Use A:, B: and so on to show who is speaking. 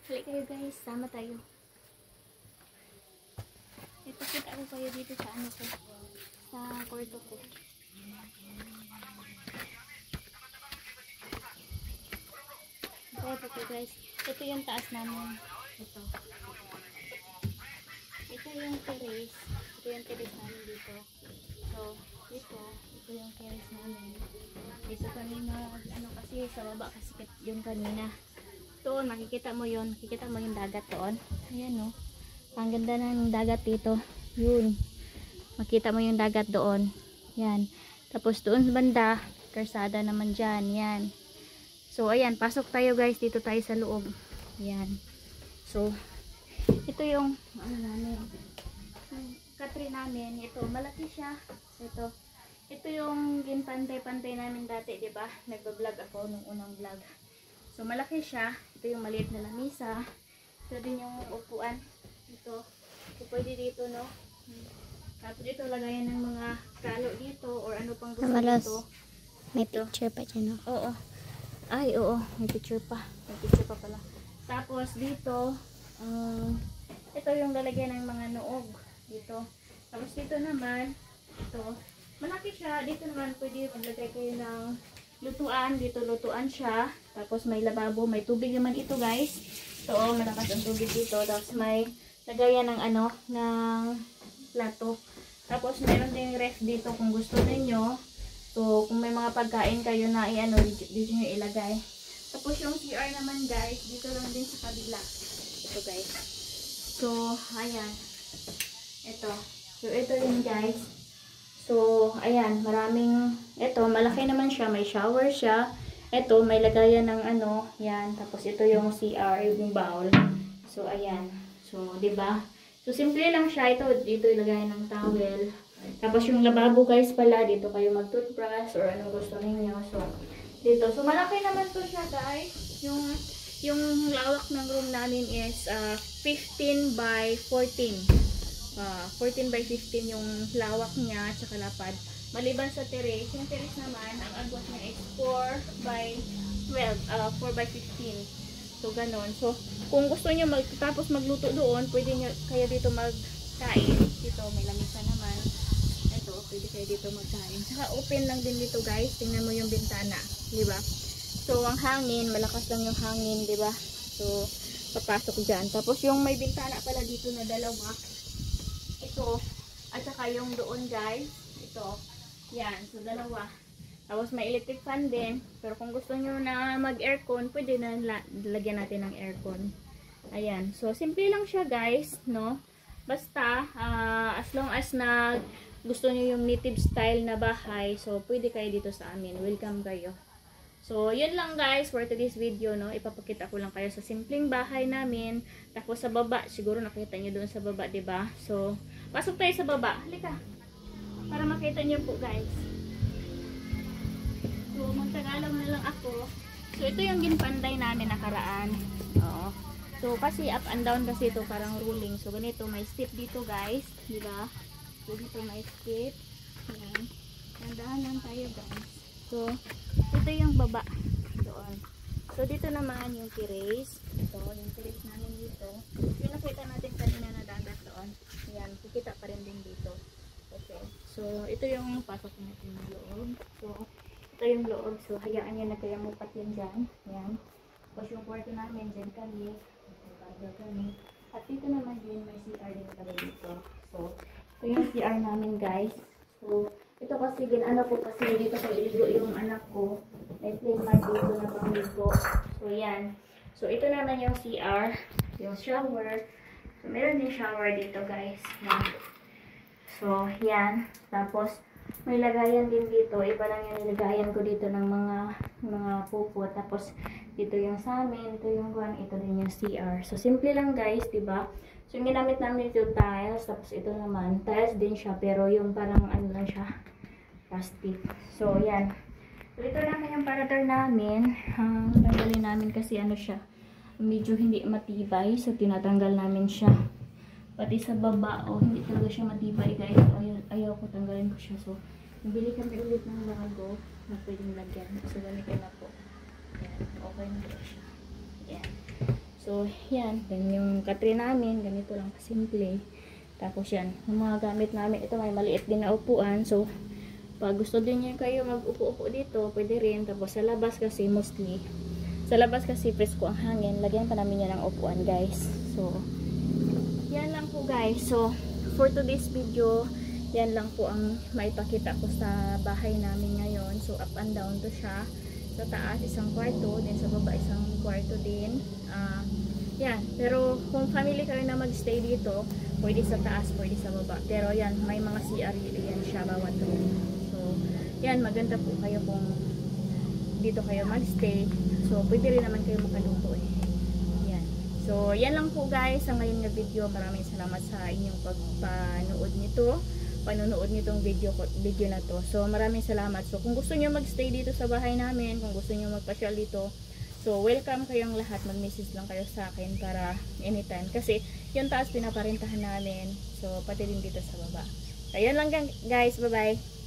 A: Halik kayo guys, sama tayo. Ipakita ko kayo dito sa ano ko, sa kwarto ko. Ito guys, ito yung taas namin. Ito yung terrace. Ito yung terrace namin dito. So, ito yung terrace namin. Dito kanina, ano kasi, sa baba kasi yung kanina. Doon, makikita mo yun. Makikita mo yung dagat doon. Ayan o. Ang ganda ng dagat dito. Yun. Makita mo yung dagat doon. Yan. Tapos doon sa banda, karsada naman dyan. Yan. So, ayan. Pasok tayo guys. Dito tayo sa loob. Yan. So, ito yung, ano namin. Katri namin. Ito, malaki siya. Ito yung ginpantay-pantay namin dati, diba? Nagbablog ako nung unang vlog. So, malaki siya. Ito yung maliit na lamisa. Ito din yung upuan. Ito. So, pwede dito, no? Tapos dito, lagayan ng mga kalo dito or ano pang gusto dito.
B: May picture pa dyan, no?
A: Oo. Ay, oo. May picture pa. May picture pa pala. Tapos dito, ito yung lalagyan ng mga noog. Dito. Tapos dito naman, ito. Malaki siya. Dito naman, pwede maglagay kayo ng lutuan. Dito lutuan siya. Tapos may lababo. May tubig naman ito guys. So, malakas ang tubig dito. Tapos may lagayan ng ano, ng plato. Tapos meron din ref dito kung gusto niyo. So, kung may mga pagkain kayo na i-ano, dito nyo ilagay. Tapos yung CR naman guys, dito lang din sa kabila. Ito guys. So, ayan. Ito. So, ito yun guys. So, ayan, maraming, ito, malaki naman siya, may shower siya. Ito, may lagayan ng ano, yan. Tapos, ito yung CR, yung bowl. So, ayan. So, diba? So, simple lang siya. Ito, dito ilagayan ng towel. Tapos, yung lababo guys pala, dito kayo mag-toothbrush or anong gusto ninyo. So, dito. So, malaki naman to siya guys. Yung lawak ng room namin is 15 by 14. 14 by 15 yung lawak niya tsaka lapad. Maliban sa terrace, yung terrace naman, ang agwat niya is 4 by 12, 4 by 15. So, ganon. So, kung gusto niyo tapos magluto doon, pwede niyo kayo dito magkain. Dito, may lamisa naman. Ito, pwede kayo dito magkain. Saka open lang din dito guys. Tingnan mo yung bintana. Diba? So, ang hangin, malakas lang yung hangin, diba? So, papasok dyan. Tapos, yung may bintana pala dito na dalawa. Ito, at saka yung doon guys, ito, yan, so dalawa. Tapos may electric fan din, pero kung gusto nyo na mag-aircon, pwede na lagyan natin ng aircon. Ayan, so simple lang siya guys, no? Basta, as long as na gusto nyo yung native style na bahay, so pwede kayo dito sa amin, welcome kayo. So, yun lang guys for today's video, no? Ipapakita ko lang kayo sa simpleng bahay namin. Tapos sa baba, siguro nakita nyo doon sa baba, diba? So, pasok tayo sa baba. Halika. Para makita nyo po guys. So, magtagalog na lang ako. So, ito yung ginpanday namin nakaraan. Oo. So, kasi up and down kasi ito parang rolling. So, ganito, may step dito guys. Diba? So, dito may step. Ayan. Nandahan lang tayo guys. So, ito yung baba doon. So, dito naman yung terrace. Ito, yung terrace namin dito. Yung nakita natin kanina na dagat doon. Ayan, kikita pa rin din dito. Okay. So, ito yung pasok natin ng loob. So, ito yung loob. So, hayaan nyo na kaya mupat yan dyan. Ayan. Tapos yung kwarto namin, dyan kami. At dito naman din, may CR din pala dito. So, ito yung CR namin guys. So, ito kasi ginano ko kasi dito ko iligo yung anak ko. May plain mat dito na pangligo. So, yan. So, ito naman yung CR. Yung shower. So, meron din shower dito guys. Yan. So, yan. Tapos, may lagayan din dito. Iba lang yung nilagayan ko dito ng mga pupo. Tapos, dito yung sa amin. Ito yung kuwan. Ito din yung CR. So, simple lang guys. Diba? So, yung ginamit namin ito tiles. Tapos, ito naman. Tiles din siya. Pero yung parang ano lang siya. Plastic. So, yan. So, ito naman yung parador namin. Tanggalin namin kasi ano siya. Medyo hindi matibay. So, tinatanggal namin siya. Pati sa baba. Hindi talaga siya matibay guys. Ayaw ko tanggalin ko siya. So, nabili kami ulit ng bago na pwedeng lagyan. So, ganito na po. Yan. Okay na siya. Yan. So, So, yan. Then yung katre namin, ganito lang kasimple. Tapos yan, yung mga gamit namin, ito may maliit din na upuan. So, pag gusto din niyo kayo mag-upo-upo dito, pwede rin. Tapos sa labas kasi mostly, sa labas kasi presko ang hangin. Lagyan pa namin yan ng upuan guys. So, yan lang po guys. So, for today's video, yan lang po ang maipakita ko sa bahay namin ngayon. So, up and down to siya. Sa taas, isang kwarto. Then sa baba, isang kwarto din. Yan. Pero kung family kayo na magstay dito, pwede sa taas, pwede sa baba. Pero yan, may mga CR yan siya bawat room. So, yan, maganda po kayo kung dito kayo magstay. So, pwede rin naman kayo makaluto eh. Yan. So, yan lang po guys sa ngayon na video. Maraming salamat sa inyong pagpanood nitong video na to. So, maraming salamat. So, kung gusto niyo magstay dito sa bahay namin, kung gusto niyo magpasyal dito, so, welcome kayong lahat. Mag-message lang kayo sa akin para anytime. Kasi, yung taas pinaparentahan namin. So, pati din dito sa baba. Ayun lang guys. Bye-bye.